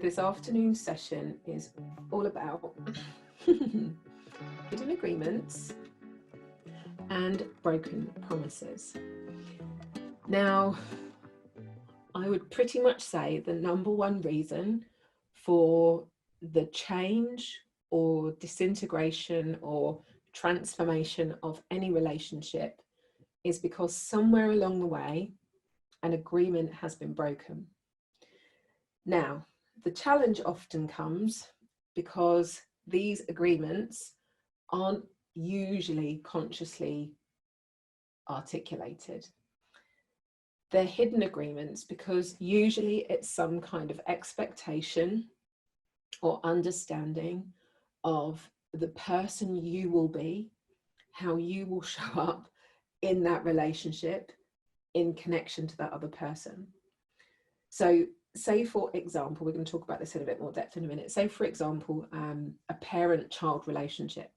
this afternoon's session is all about hidden agreements and broken promises. Now, I would pretty much say the number one reason for the change or disintegration or transformation of any relationship is because somewhere along the way, an agreement has been broken. Now, the challenge often comes because these agreements aren't usually consciously articulated. They're hidden agreements because usually it's some kind of expectation or understanding of the person you will be, how you will show up in that relationship in connection to that other person. So say, for example, we're going to talk about this in a bit more depth in a minute. Say, for example, a parent-child relationship.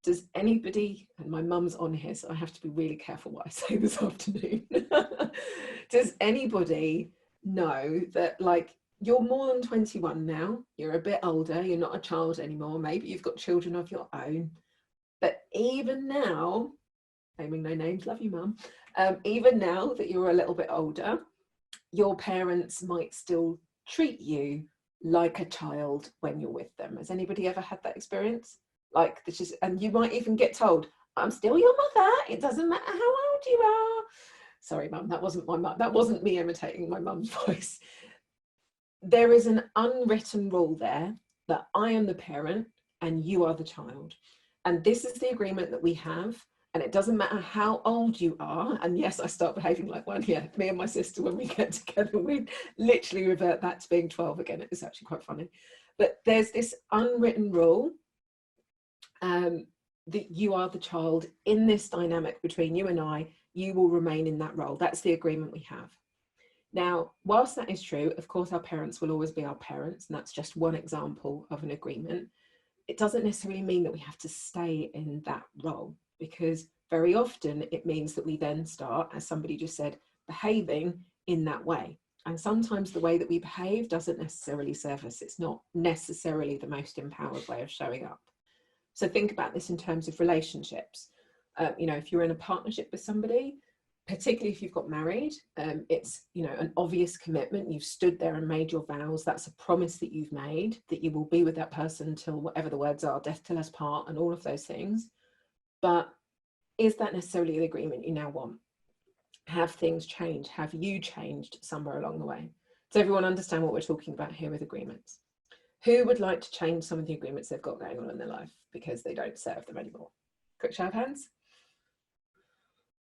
Does anybody, and my mum's on here, so I have to be really careful what I say this afternoon. Does anybody know that, like, you're more than 21 now, you're a bit older, you're not a child anymore, maybe you've got children of your own, but even now, naming no names, love you, mum, even now that you're a little bit older, your parents might still treat you like a child when you're with them. Has anybody ever had that experience? Like, this is, and you might even get told, I'm still your mother, it doesn't matter how old you are. Sorry, mum, that wasn't my mum. That wasn't me imitating my mum's voice. There is an unwritten rule there that I am the parent and you are the child. And this is the agreement that we have. And it doesn't matter how old you are. And yes, I start behaving like one. Yeah, me and my sister, when we get together, we literally revert back to being 12 again. It's actually quite funny. But there's this unwritten rule that you are the child in this dynamic between you and I. You will remain in that role. That's the agreement we have. Now, whilst that is true, of course, our parents will always be our parents. And that's just one example of an agreement. It doesn't necessarily mean that we have to stay in that role, because very often it means that we then start, as somebody just said, behaving in that way. And sometimes the way that we behave doesn't necessarily serve us. It's not necessarily the most empowered way of showing up. So think about this in terms of relationships. You know, if you're in a partnership with somebody, particularly if you've got married, it's, you know, an obvious commitment. You've stood there and made your vows. That's a promise that you've made, that you will be with that person until whatever the words are, death till us part, and all of those things. But is that necessarily the agreement you now want? Have things changed? Have you changed somewhere along the way? Does everyone understand what we're talking about here with agreements? Who would like to change some of the agreements they've got going on in their life because they don't serve them anymore? Quick show of hands.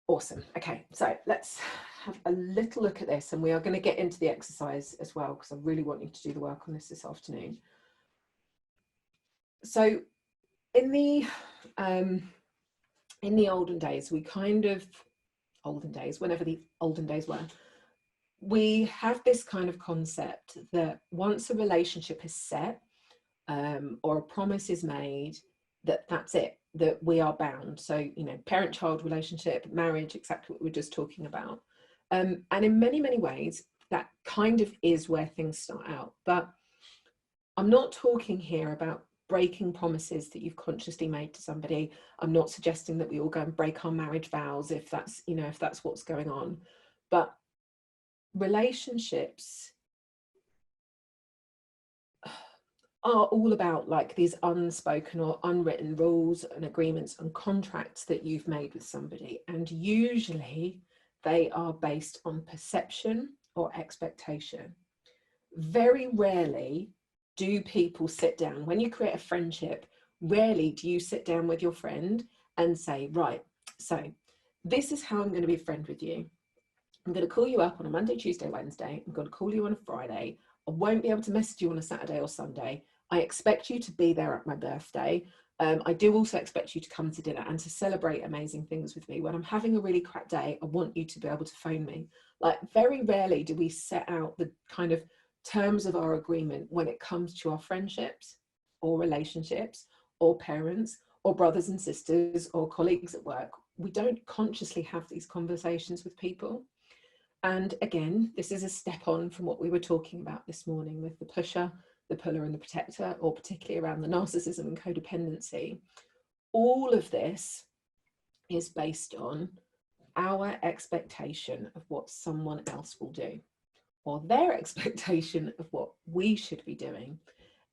Awesome. Okay, so let's have a little look at this, and we are going to get into the exercise as well, because I really want you to do the work on this afternoon. So in the olden days, whenever the olden days were, we have this kind of concept that once a relationship is set, or a promise is made, that's it, that we are bound. So, you know, parent-child relationship, marriage, exactly what we were just talking about. And in many, many ways, that kind of is where things start out. But I'm not talking here about breaking promises that you've consciously made to somebody. I'm not suggesting that we all go and break our marriage vows if that's, you know, if that's what's going on. But relationships are all about, like, these unspoken or unwritten rules and agreements and contracts that you've made with somebody. And usually they are based on perception or expectation. Very rarely do people sit down. When you create a friendship, rarely do you sit down with your friend and say, right, so this is how I'm going to be a friend with you. I'm going to call you up on a Monday, Tuesday, Wednesday. I'm going to call you on a Friday. I won't be able to message you on a Saturday or Sunday. I expect you to be there at my birthday. I do also expect you to come to dinner and to celebrate amazing things with me. When I'm having a really crap day, I want you to be able to phone me. Like, very rarely do we set out the kind of terms of our agreement when it comes to our friendships or relationships or parents or brothers and sisters or colleagues at work. We don't consciously have these conversations with people. And again, this is a step on from what we were talking about this morning with the pusher, the puller and the protector, or particularly around the narcissism and codependency, all of this is based on our expectation of what someone else will do, or their expectation of what we should be doing.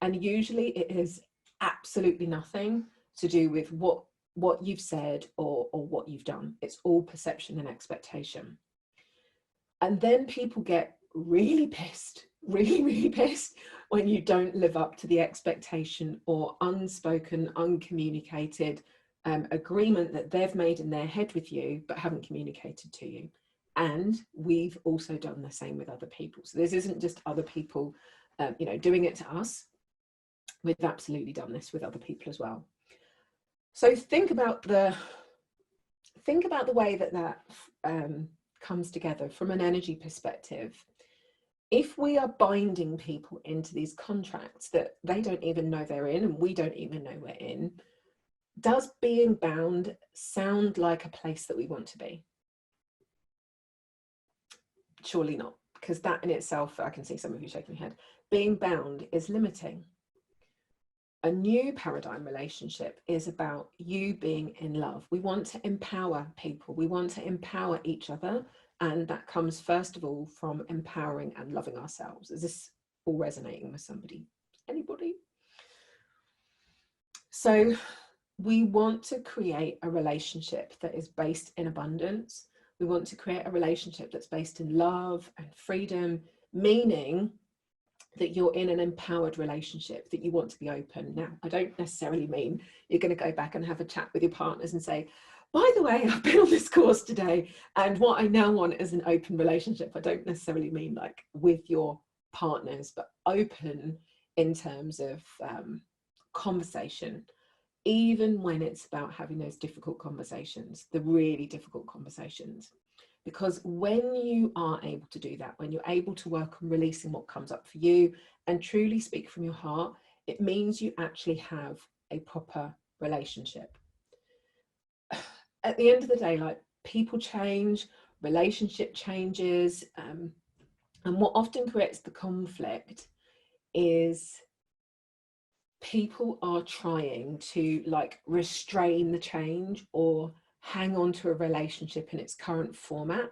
And usually it is absolutely nothing to do with what you've said or what you've done. It's all perception and expectation. And then people get really pissed, really pissed when you don't live up to the expectation or unspoken, uncommunicated agreement that they've made in their head with you, but haven't communicated to you. And we've also done the same with other people. So this isn't just other people, doing it to us. We've absolutely done this with other people as well. So think about the way that comes together from an energy perspective. If we are binding people into these contracts that they don't even know they're in, and we don't even know we're in, does being bound sound like a place that we want to be? Surely not, because that in itself, I can see some of you shaking your head, being bound is limiting. A new paradigm relationship is about you being in love. We want to empower people. We want to empower each other. And that comes first of all from empowering and loving ourselves. Is this all resonating with somebody? Anybody? So we want to create a relationship that is based in abundance. We want to create a relationship that's based in love and freedom, meaning that you're in an empowered relationship, that you want to be open. Now, I don't necessarily mean you're going to go back and have a chat with your partners and say, by the way, I've been on this course today, and what I now want is an open relationship. I don't necessarily mean like with your partners, but open in terms of conversation, even when it's about having those difficult conversations, the really difficult conversations. Because when you are able to do that, when you're able to work on releasing what comes up for you and truly speak from your heart, it means you actually have a proper relationship. At the end of the day, like, people change, relationship changes, and what often creates the conflict is people are trying to like restrain the change or hang on to a relationship in its current format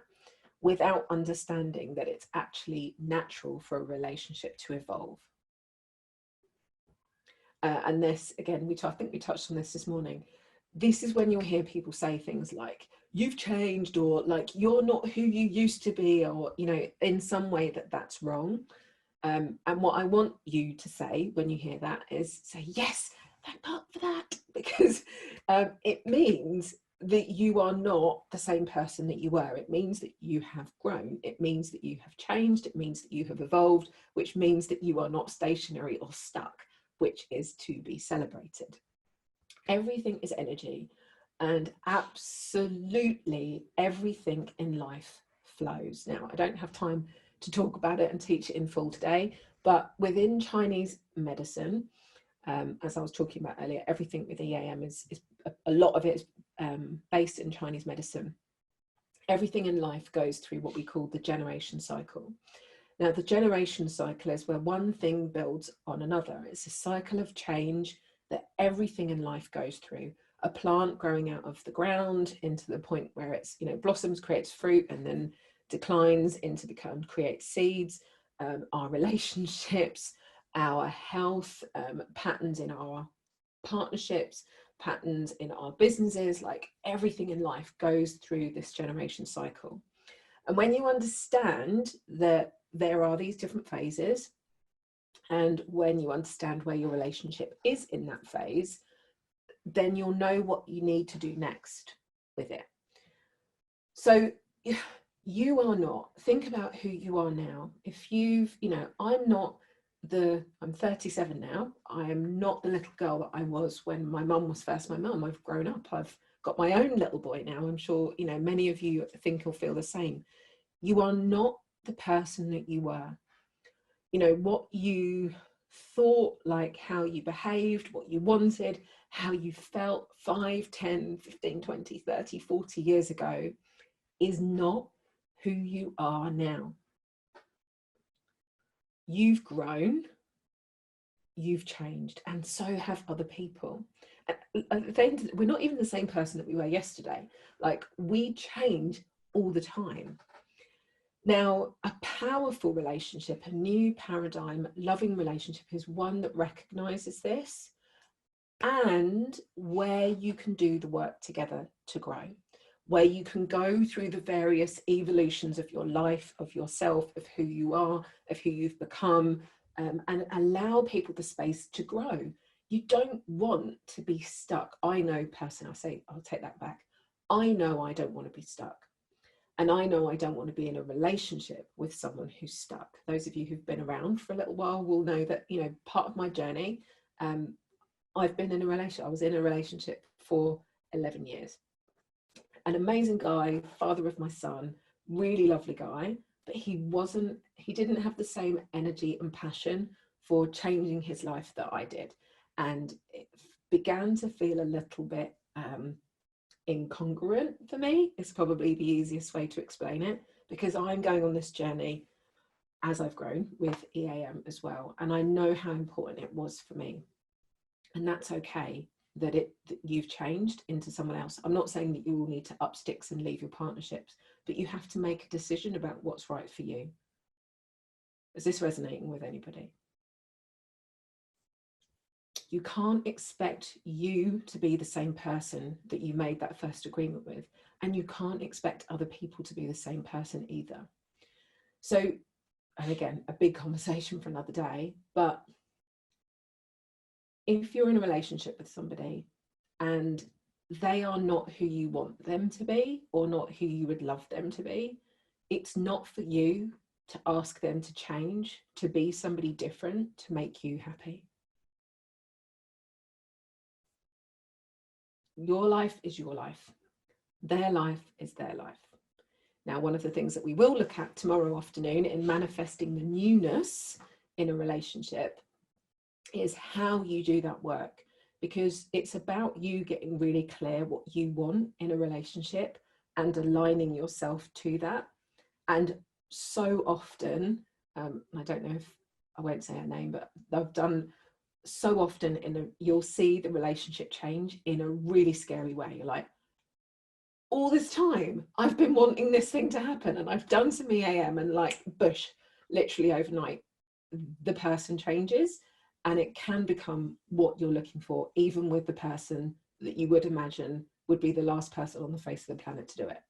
without understanding that it's actually natural for a relationship to evolve. And this, again, I think we touched on this morning. This is when you'll hear people say things like, you've changed, or like, you're not who you used to be, or, in some way that's wrong. And what I want you to say when you hear that is say, yes, thank God for that, because it means that you are not the same person that you were. It means that you have grown. It means that you have changed. It means that you have evolved, which means that you are not stationary or stuck, which is to be celebrated. Everything is energy, and absolutely everything in life flows. Now, I don't have time to talk about it and teach it in full today, but within Chinese medicine, as I was talking about earlier, everything with EAM is a lot of it is based in Chinese medicine. Everything in life goes through what we call the generation cycle. Now, the generation cycle is where one thing builds on another. It's a cycle of change that everything in life goes through. A plant growing out of the ground into the point where it's, blossoms, creates fruit, and then declines into creates seeds. Our relationships, our health, patterns in our partnerships, patterns in our businesses, like everything in life goes through this generation cycle. And when you understand that there are these different phases, and when you understand where your relationship is in that phase, then you'll know what you need to do next with it. So you are not, think about who you are now. If you've, I'm 37 now. I am not the little girl that I was when my mum was first my mum. I've grown up. I've got my own little boy now. I'm sure, many of you think or feel the same. You are not the person that you were. What you thought, like how you behaved, what you wanted, how you felt 5, 10, 15, 20, 30, 40 years ago is not who you are now. You've grown, you've changed, and so have other people. And we're not even the same person that we were yesterday. Like, we change all the time. Now, a powerful relationship, a new paradigm, loving relationship, is one that recognizes this, and where you can do the work together to grow, where you can go through the various evolutions of your life, of yourself, of who you are, of who you've become, and allow people the space to grow. You don't want to be stuck. I know personally, I'll take that back. I know I don't want to be stuck. And I know I don't want to be in a relationship with someone who's stuck. Those of you who've been around for a little while will know that, you know, part of my journey, I've been in a relationship. I was in a relationship for 11 years. An amazing guy, father of my son, really lovely guy, but he didn't have the same energy and passion for changing his life that I did. And it began to feel a little bit incongruent for me. It's probably the easiest way to explain it, because I'm going on this journey as I've grown with EAM as well. And I know how important it was for me. And that's okay that you've changed into someone else. I'm not saying that you will need to up sticks and leave your partnerships, but you have to make a decision about what's right for you. Is this resonating with anybody? You can't expect you to be the same person that you made that first agreement with, and you can't expect other people to be the same person either. So, and again, a big conversation for another day, but if you're in a relationship with somebody and they are not who you want them to be, or not who you would love them to be, it's not for you to ask them to change, to be somebody different, to make you happy. Your life is your life. Their life is their life. Now, one of the things that we will look at tomorrow afternoon in manifesting the newness in a relationship is how you do that work, because it's about you getting really clear what you want in a relationship and aligning yourself to that. And so often, I don't know if, I won't say her name, but I've done so often you'll see the relationship change in a really scary way. You're like, all this time I've been wanting this thing to happen, and I've done some EAM, and like, bush, literally overnight, the person changes, and it can become what you're looking for, even with the person that you would imagine would be the last person on the face of the planet to do it.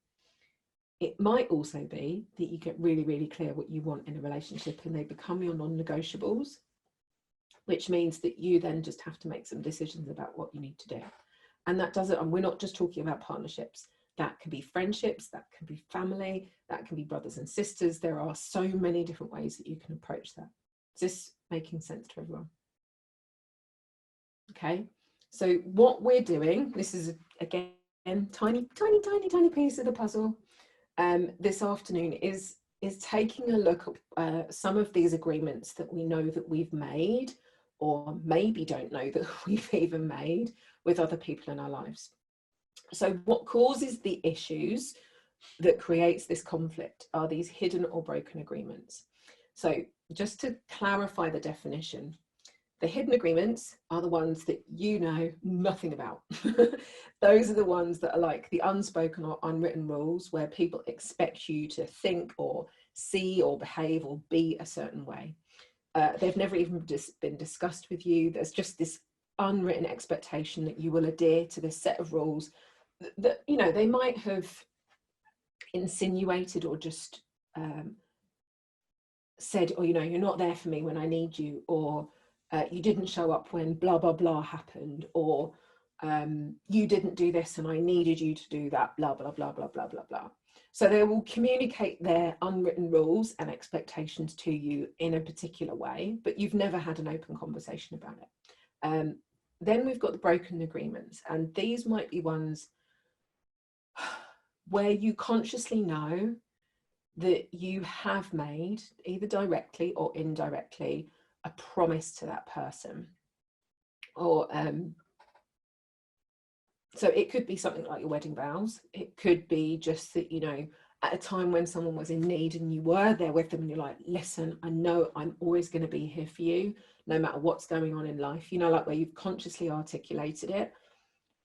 It might also be that you get really, really clear what you want in a relationship, and they become your non-negotiables, which means that you then just have to make some decisions about what you need to do. And that doesn't, and we're not just talking about partnerships. That can be friendships, that can be family, that can be brothers and sisters. There are so many different ways that you can approach that. Is this making sense to everyone? Okay, so what we're doing, this is again, tiny piece of the puzzle this afternoon, is taking a look at some of these agreements that we know that we've made, or maybe don't know that we've even made, with other people in our lives. So what causes the issues that creates this conflict are these hidden or broken agreements. So just to clarify the definition, the hidden agreements are the ones that you know nothing about. Those are the ones that are like the unspoken or unwritten rules, where people expect you to think or see or behave or be a certain way. They've never even been discussed with you. There's just this unwritten expectation that you will adhere to this set of rules that, you know, they might have insinuated or just said, or, you know, you're not there for me when I need you, or you didn't show up when blah, blah, blah happened, or you didn't do this and I needed you to do that, blah, blah, blah, blah, blah, blah, blah. So they will communicate their unwritten rules and expectations to you in a particular way, but you've never had an open conversation about it. Then we've got the broken agreements, and these might be ones where you consciously know that you have made, either directly or indirectly, a promise to that person. Or so it could be something like your wedding vows. It could be just that, you know, at a time when someone was in need and you were there with them, and you're like, listen, I know I'm always going to be here for you. no matter what's going on in life, you know, like where you've consciously articulated it,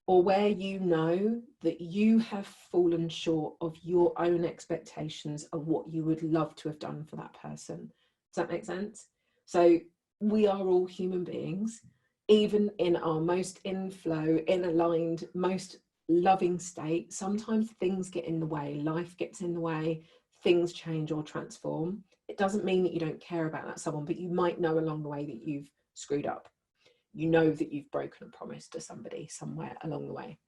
or where you know that you have fallen short of your own expectations of what you would love to have done for that person. Does that make sense? So we are all human beings, even in our most in flow, in aligned, most loving state. Sometimes things get in the way, life gets in the way, things change or transform. It doesn't mean that you don't care about that someone, but you might know along the way that you've screwed up. You know that you've broken a promise to somebody somewhere along the way.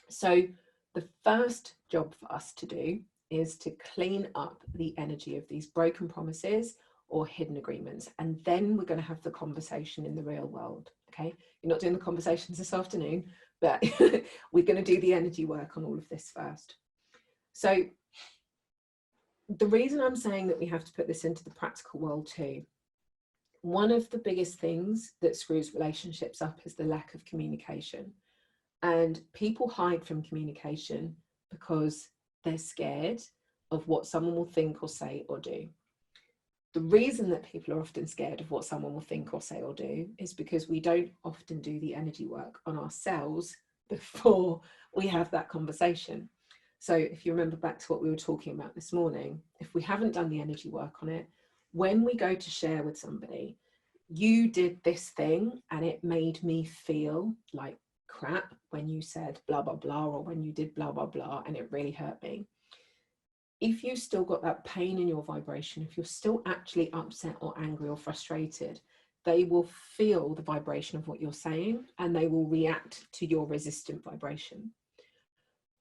So the first job for us to do is to clean up the energy of these broken promises or hidden agreements. And then we're going to have the conversation in the real world. Okay. You're not doing the conversations this afternoon, but we're going to do the energy work on all of this first. So the reason I'm saying that we have to put this into the practical world too, one of the biggest things that screws relationships up is the lack of communication. And people hide from communication because they're scared of what someone will think or say or do. The reason that people are often scared of what someone will think or say or do is because we don't often do the energy work on ourselves before we have that conversation. So if you remember back to what we were talking about this morning, if we haven't done the energy work on it, when we go to share with somebody, you did this thing and it made me feel like crap when you said blah, blah, blah, or when you did blah, blah, blah, and it really hurt me. If you still got that pain in your vibration, if you're still actually upset or angry or frustrated, they will feel the vibration of what you're saying and they will react to your resistant vibration.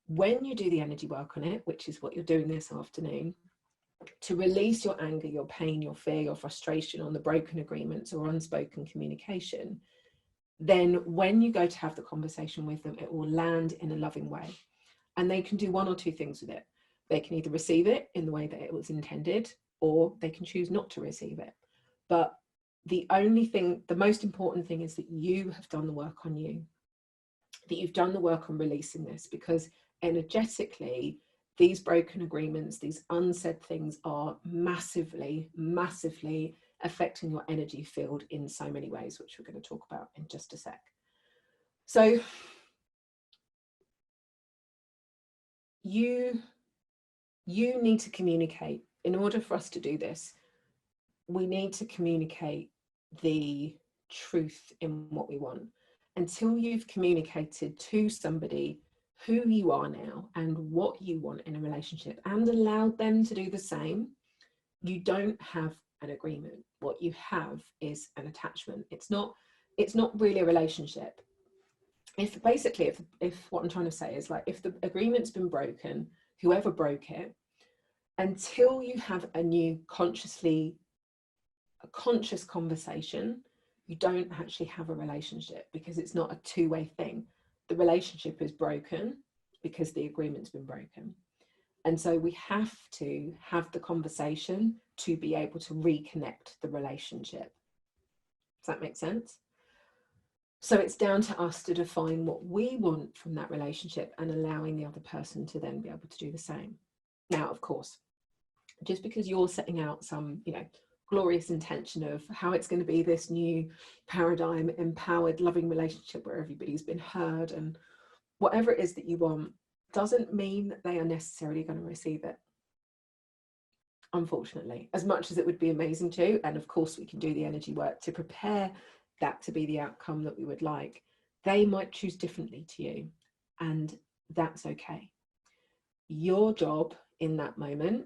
When you do the energy work on it, which is what you're doing this afternoon, to release your anger, your pain, your fear, your frustration on the broken agreements or unspoken communication, then when you go to have the conversation with them, it will land in a loving way. And they can do one or two things with it. They can either receive it in the way that it was intended, or they can choose not to receive it. But the most important thing is that you have done the work on you, that you've done the work on releasing this, because energetically, these broken agreements, these unsaid things are massively, massively affecting your energy field in so many ways, which we're going to talk about in just a sec. So you need to communicate. In order for us to do this, we need to communicate the truth in what we want. Until you've communicated to somebody who you are now and what you want in a relationship and allowed them to do the same, you don't have an agreement. What you have is an attachment. It's not really a relationship. If what I'm trying to say is, like, if the agreement's been broken, whoever broke it, until you have a conscious conversation, you don't actually have a relationship, because it's not a two-way thing. The relationship is broken because the agreement's been broken. And so we have to have the conversation to be able to reconnect the relationship. Does that make sense? So it's down to us to define what we want from that relationship and allowing the other person to then be able to do the same. Now, of course, just because you're setting out some, glorious intention of how it's going to be this new paradigm, empowered, loving relationship where everybody's been heard and whatever it is that you want, doesn't mean that they are necessarily going to receive it. Unfortunately, as much as it would be amazing to, and of course we can do the energy work to prepare that to be the outcome that we would like, they might choose differently to you, and that's okay. Your job in that moment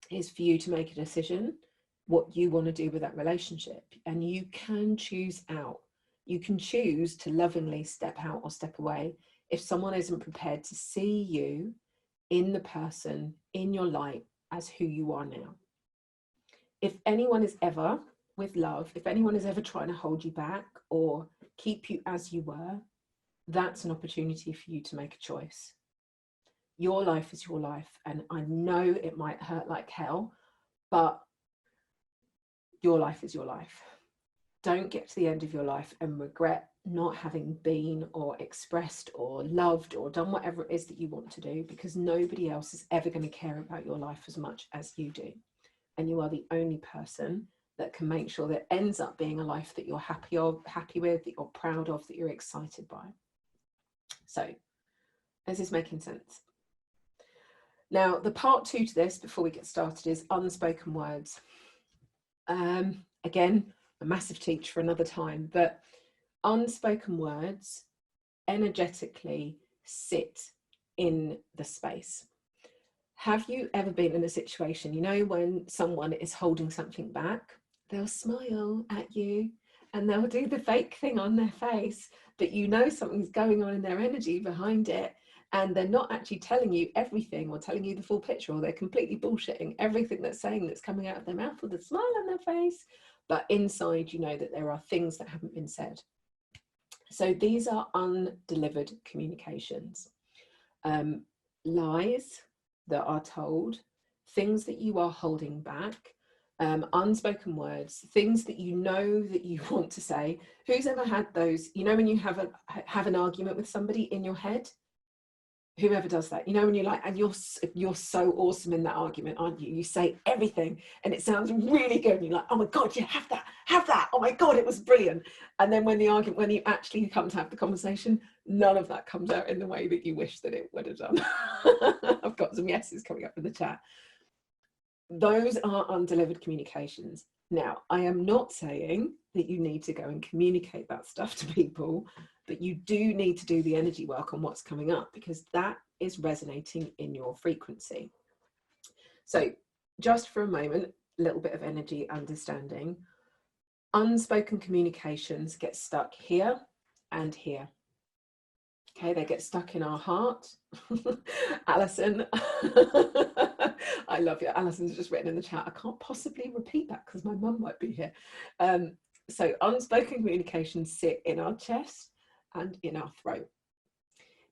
is for you to make a decision what you want to do with that relationship, and you can choose out. You can choose to lovingly step out or step away if someone isn't prepared to see you in the person, in your light, as who you are now. If anyone is ever, with love, if anyone is ever trying to hold you back or keep you as you were, that's an opportunity for you to make a choice. Your life is your life, and I know it might hurt like hell, but your life is your life. Don't get to the end of your life and regret not having been or expressed or loved or done whatever it is that you want to do, because nobody else is ever going to care about your life as much as you do. And you are the only person that can make sure that it ends up being a life that you're happy with, that you're proud of, that you're excited by. So, is this making sense? Now, the part 2 to this, before we get started, is unspoken words. Again, a massive teach for another time, but unspoken words energetically sit in the space. Have you ever been in a situation, you know, when someone is holding something back, they'll smile at you and they'll do the fake thing on their face, but you know something's going on in their energy behind it, and they're not actually telling you everything or telling you the full picture, or they're completely bullshitting everything that's coming out of their mouth with a smile on their face, but inside you know that there are things that haven't been said. So these are undelivered communications. Lies that are told, things that you are holding back, unspoken words, things that you know that you want to say. Who's ever had those, you know, when you have an argument with somebody in your head? Whoever does that, you know, when you're like, and you're so awesome in that argument, aren't you? You say everything and it sounds really good, and you're like, oh my god, you have that, oh my god, it was brilliant. And then when you actually come to have the conversation, none of that comes out in the way that you wish that it would have done. I've got some yeses coming up in the chat. Those are undelivered communications. Now, I am not saying that you need to go and communicate that stuff to people, but you do need to do the energy work on what's coming up, because that is resonating in your frequency. So just for a moment, a little bit of energy understanding. Unspoken communications get stuck here and here. Okay, they get stuck in our heart. Alison, I love you. Alison's just written in the chat, I can't possibly repeat that because my mum might be here. So unspoken communications sit in our chest and in our throat.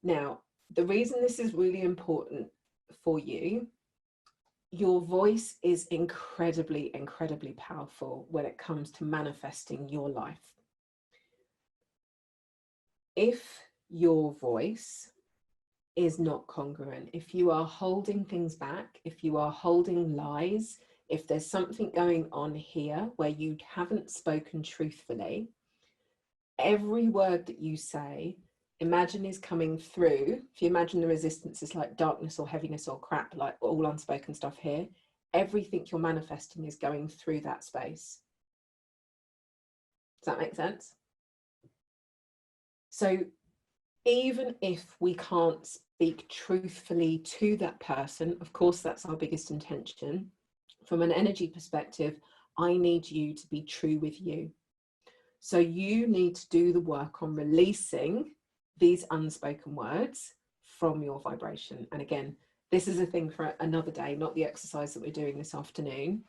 Now, the reason this is really important for you, your voice is incredibly, incredibly powerful when it comes to manifesting your life. If your voice is not congruent, if you are holding things back, if you are holding lies, if there's something going on here where you haven't spoken truthfully, every word that you say, imagine is coming through. If you imagine the resistance is like darkness or heaviness or crap, like all unspoken stuff here, everything you're manifesting is going through that space. Does that make sense? So even if we can't speak truthfully to that person, of course, that's our biggest intention. From an energy perspective, I need you to be true with you. So you need to do the work on releasing these unspoken words from your vibration. And again, this is a thing for another day, not the exercise that we're doing this afternoon.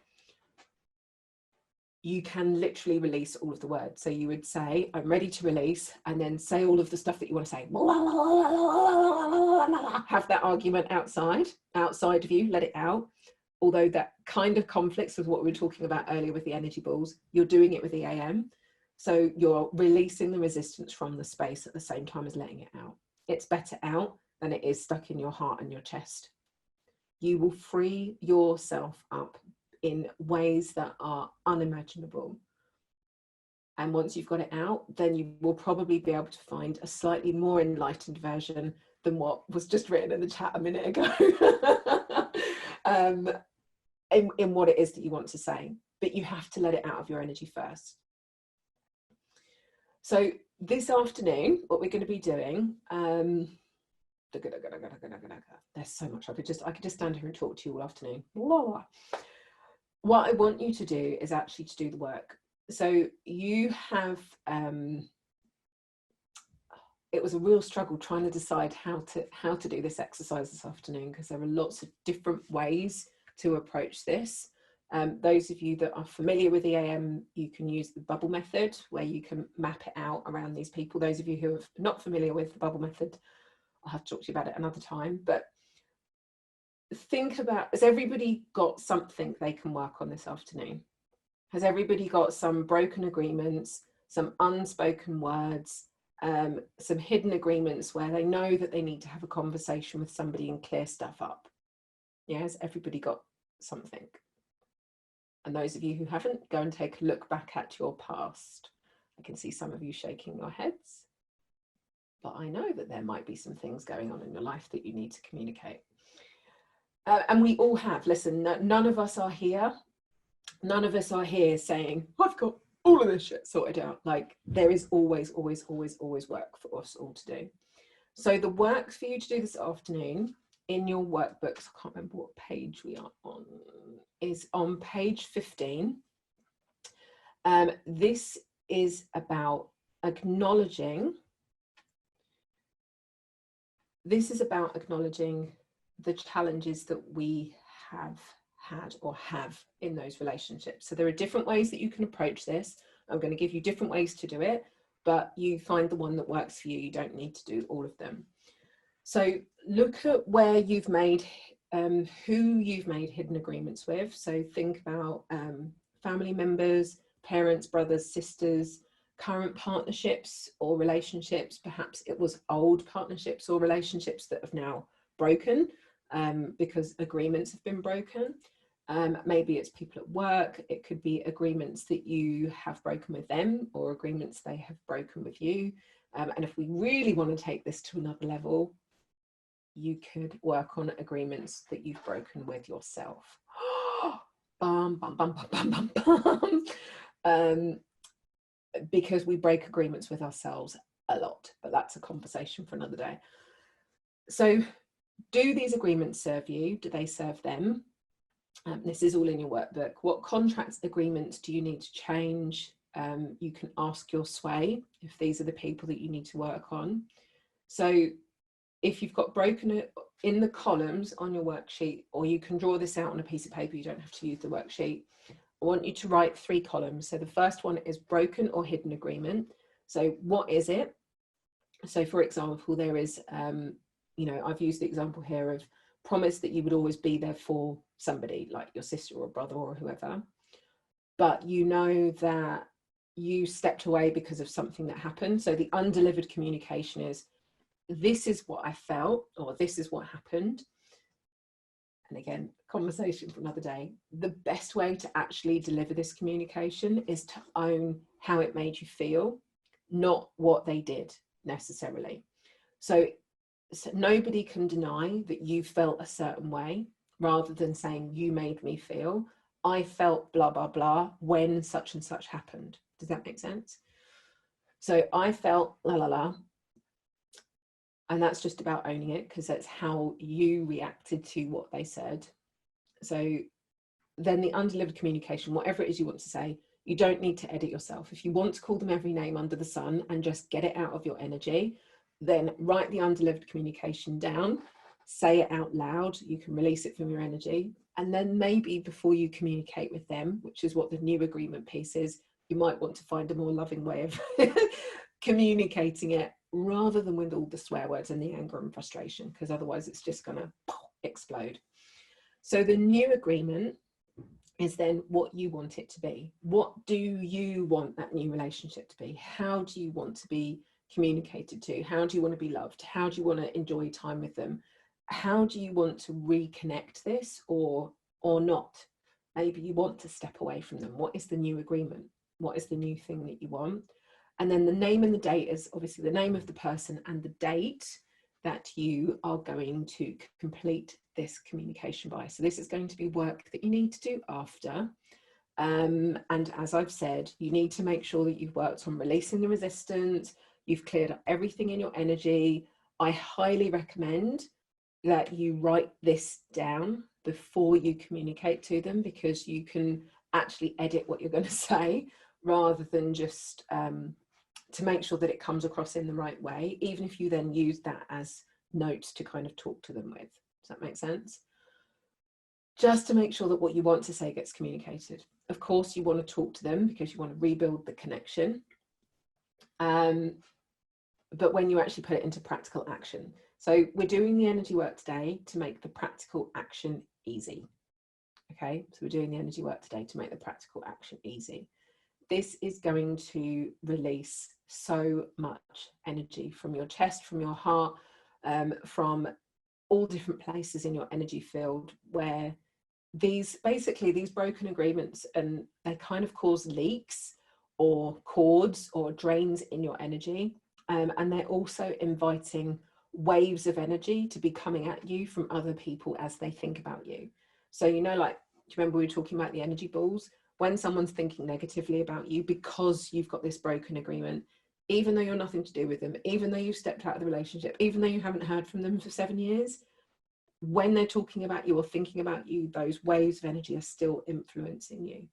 You can literally release all of the words. So you would say, I'm ready to release, and then say all of the stuff that you want to say. Have that argument outside of you, let it out. Although that kind of conflicts with what we were talking about earlier with the energy balls, you're doing it with the AM. So you're releasing the resistance from the space at the same time as letting it out. It's better out than it is stuck in your heart and your chest. You will free yourself up in ways that are unimaginable. And once you've got it out, then you will probably be able to find a slightly more enlightened version than what was just written in the chat a minute ago. In what it is that you want to say. But you have to let it out of your energy first. So this afternoon, what we're going to be doing, there's so much I could just stand here and talk to you all afternoon. What I want you to do is actually to do the work. So you have, it was a real struggle trying to decide how to do this exercise this afternoon, because there are lots of different ways to approach this. Those of you that are familiar with the AM, you can use the bubble method where you can map it out around these people. Those of you who are not familiar with the bubble method, I'll have to talk to you about it another time. But think about, has everybody got something they can work on this afternoon? Has everybody got some broken agreements, some unspoken words, some hidden agreements where they know that they need to have a conversation with somebody and clear stuff up? Yeah, has everybody got something? And those of you who haven't, go and take a look back at your past. I can see some of you shaking your heads, but I know that there might be some things going on in your life that you need to communicate. And we all have. Listen, none of us are here. None of us are here saying, I've got all of this shit sorted out. Like, there is always, always, always, always work for us all to do. So the work for you to do this afternoon in your workbooks, I can't remember what page we are on, is on page 15. This is about acknowledging, the challenges that we have had or have in those relationships. So there are different ways that you can approach this. I'm going to give you different ways to do it, but you find the one that works for you. You don't need to do all of them. So look at where you've made, who you've made hidden agreements with. So think about family members, parents, brothers, sisters, current partnerships or relationships. Perhaps it was old partnerships or relationships that have now broken because agreements have been broken. Maybe it's people at work. It could be agreements that you have broken with them or agreements they have broken with you. And if we really want to take this to another level, you could work on agreements that you've broken with yourself. Bum, bum, bum, bum, bum, bum, bum. Because we break agreements with ourselves a lot, but that's a conversation for another day. So do these agreements serve you? Do they serve them? This is all in your workbook. What contracts, agreements do you need to change? You can ask your sway if these are the people that you need to work on. So if you've got broken in the columns on your worksheet, or you can draw this out on a piece of paper, you don't have to use the worksheet. I want you to write 3 columns. So the first one is broken or hidden agreement. So what is it? So for example, there is, I've used the example here of promise that you would always be there for somebody like your sister or brother or whoever, but you know that you stepped away because of something that happened. So the undelivered communication is, this is what I felt, or this is what happened. And again, conversation for another day. The best way to actually deliver this communication is to own how it made you feel, not what they did necessarily. So nobody can deny that you felt a certain way, rather than saying, you made me feel, I felt blah, blah, blah when such and such happened. Does that make sense? So I felt la, la, la. And that's just about owning it, because that's how you reacted to what they said. So then the undelivered communication, whatever it is you want to say, you don't need to edit yourself. If you want to call them every name under the sun and just get it out of your energy, then write the undelivered communication down, say it out loud, you can release it from your energy. And then maybe before you communicate with them, which is what the new agreement piece is, you might want to find a more loving way of communicating it, rather than with all the swear words and the anger and frustration, because otherwise it's just going to explode. So the new agreement is then what you want it to be. What do you want that new relationship to be? How do you want to be communicated to? How do you want to be loved? How do you want to enjoy time with them? How do you want to reconnect this, or not? Maybe you want to step away from them. What is the new agreement? What is the new thing that you want? And then the name and the date is obviously the name of the person and the date that you are going to complete this communication by. So this is going to be work that you need to do after. And as I've said, you need to make sure that you've worked on releasing the resistance, you've cleared up everything in your energy. I highly recommend that you write this down before you communicate to them, because you can actually edit what you're going to say, rather than just to make sure that it comes across in the right way, even if you then use that as notes to kind of talk to them with. Does that make sense? Just to make sure that what you want to say gets communicated. Of course, you want to talk to them because you want to rebuild the connection. But when you actually put it into practical action. So we're doing the energy work today to make the practical action easy. Okay, so we're doing the energy work today to make the practical action easy. This is going to release so much energy from your chest, from your heart, from all different places in your energy field where these broken agreements, and they kind of cause leaks or cords or drains in your energy. And they're also inviting waves of energy to be coming at you from other people as they think about you. So, you know, like, do you remember we were talking about the energy balls? When someone's thinking negatively about you because you've got this broken agreement, even though you're nothing to do with them, even though you've stepped out of the relationship, even though you haven't heard from them for 7 years, when they're talking about you or thinking about you, those waves of energy are still influencing you.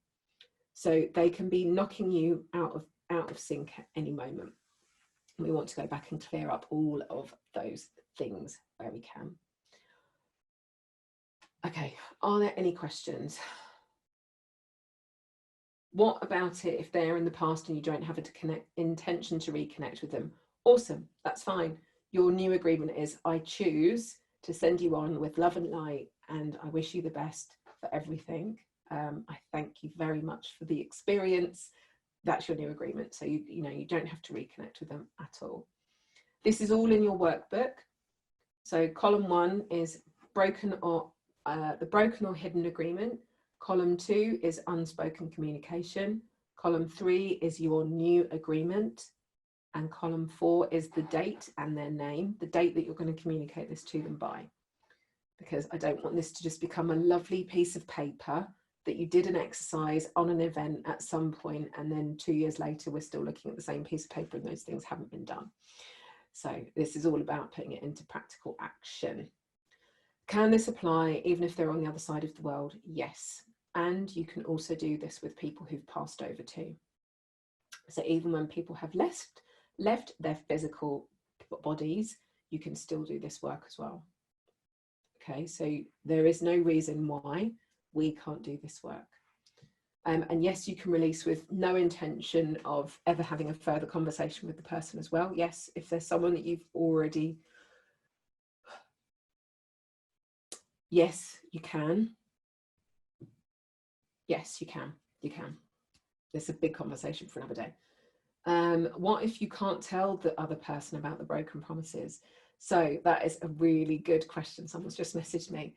So they can be knocking you out of sync at any moment. We want to go back and clear up all of those things where we can. Okay, are there any questions? What about it if they're in the past and you don't have a intention to reconnect with them? Awesome, that's fine. Your new agreement is, I choose to send you on with love and light, and I wish you the best for everything. I thank you very much for the experience. That's your new agreement. So you don't have to reconnect with them at all. This is all in your workbook. So column 1 is broken or the broken or hidden agreement. Column 2 is unspoken communication. Column 3 is your new agreement. And column 4 is the date and their name, the date that you're going to communicate this to them by. Because I don't want this to just become a lovely piece of paper that you did an exercise on an event at some point, and then 2 years later we're still looking at the same piece of paper and those things haven't been done. So this is all about putting it into practical action. Can this apply even if they're on the other side of the world? Yes. And you can also do this with people who've passed over too. So even when people have left their physical bodies, you can still do this work as well. Okay, so there is no reason why we can't do this work. And yes, you can release with no intention of ever having a further conversation with the person as well. Yes, if there's someone that you've already... Yes, you can. Yes, you can. You can. It's a big conversation for another day. What if you can't tell the other person about the broken promises? So that is a really good question. Someone's just messaged me.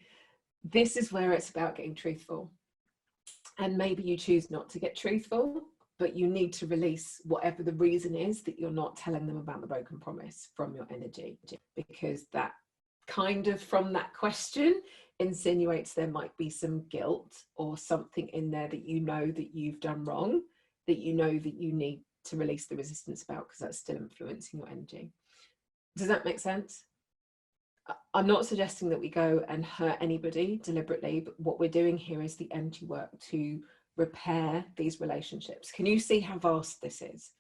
This is where it's about getting truthful. And maybe you choose not to get truthful, but you need to release whatever the reason is that you're not telling them about the broken promise from your energy, because that kind of, from that question, insinuates there might be some guilt or something in there that you know that you've done wrong, that you know that you need to release the resistance about, because that's still influencing your energy. Does that make sense? I'm not suggesting that we go and hurt anybody deliberately, but what we're doing here is the energy work to repair these relationships. Can you see how vast this is?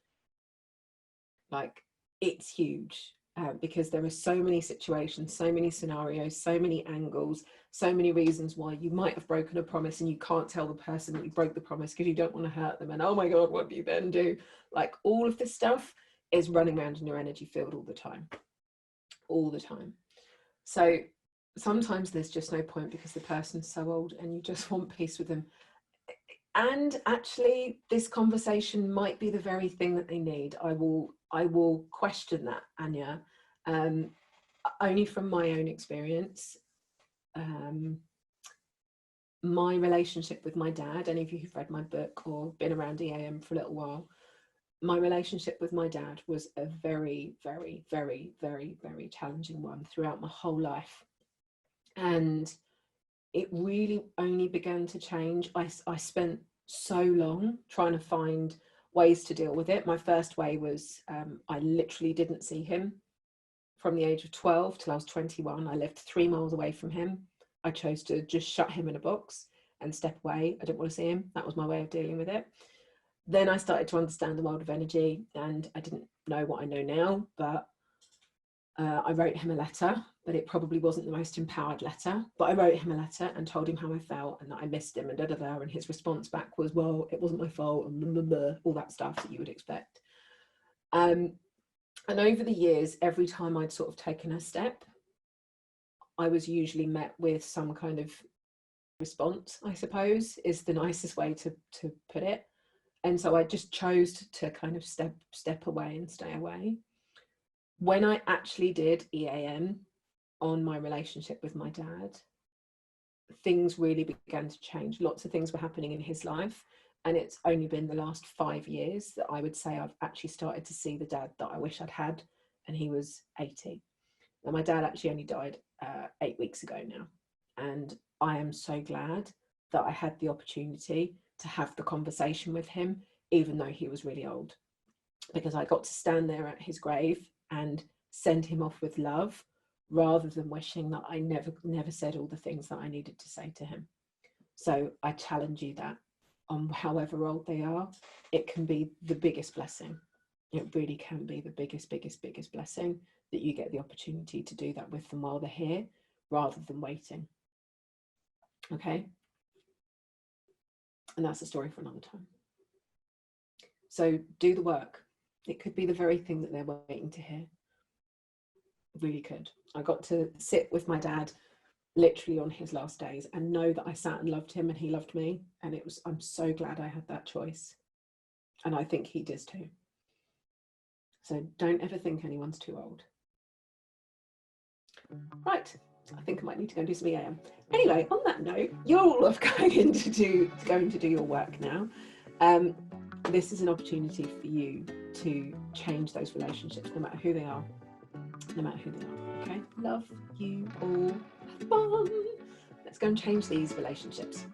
Like, it's huge. Because there are so many situations, so many scenarios, so many angles, so many reasons why you might have broken a promise and you can't tell the person that you broke the promise because you don't want to hurt them. And oh my God, what do you then do? Like, all of this stuff is running around in your energy field all the time. All the time. So sometimes there's just no point because the person's so old and you just want peace with them. And actually, this conversation might be the very thing that they need. I will question that, Anya, only from my own experience. My relationship with my dad, any of you who've read my book or been around EAM for a little while, my relationship with my dad was a very, very, very, very, very challenging one throughout my whole life. And it really only began to change. I spent so long trying to find ways to deal with it. My first way was I literally didn't see him from the age of 12 till I was 21. I lived 3 miles away from him. I chose to just shut him in a box and step away. I didn't want to see him. That was my way of dealing with it. Then I started to understand the world of energy, and I didn't know what I know now, but I wrote him a letter, but it probably wasn't the most empowered letter, but I wrote him a letter and told him how I felt and that I missed him and and his response back was, well, it wasn't my fault, and blah, blah, blah, all that stuff that you would expect. And over the years, every time I'd sort of taken a step, I was usually met with some kind of response, I suppose, is the nicest way to put it. And so I just chose to kind of step away and stay away. When I actually did EAM on my relationship with my dad, things really began to change. Lots of things were happening in his life, and it's only been the last 5 years that I would say I've actually started to see the dad that I wish I'd had, and he was 80. Now, my dad actually only died 8 weeks ago now, and I am so glad that I had the opportunity to have the conversation with him, even though he was really old, because I got to stand there at his grave and send him off with love, rather than wishing that I never said all the things that I needed to say to him. So I challenge you that, on however old they are, it can be the biggest blessing. It really can be the biggest blessing, that you get the opportunity to do that with them while they're here, rather than waiting. Okay? And that's a story for another time. So do the work. It could be the very thing that they're waiting to hear. It really could. I got to sit with my dad literally on his last days and know that I sat and loved him and he loved me. And I'm so glad I had that choice. And I think he does too. So don't ever think anyone's too old. Right, I think I might need to go and do some EAM. Anyway, on that note, you're all off going to do your work now. This is an opportunity for you to change those relationships, no matter who they are. No matter who they are, okay? Love you all. Have fun. Let's go and change these relationships.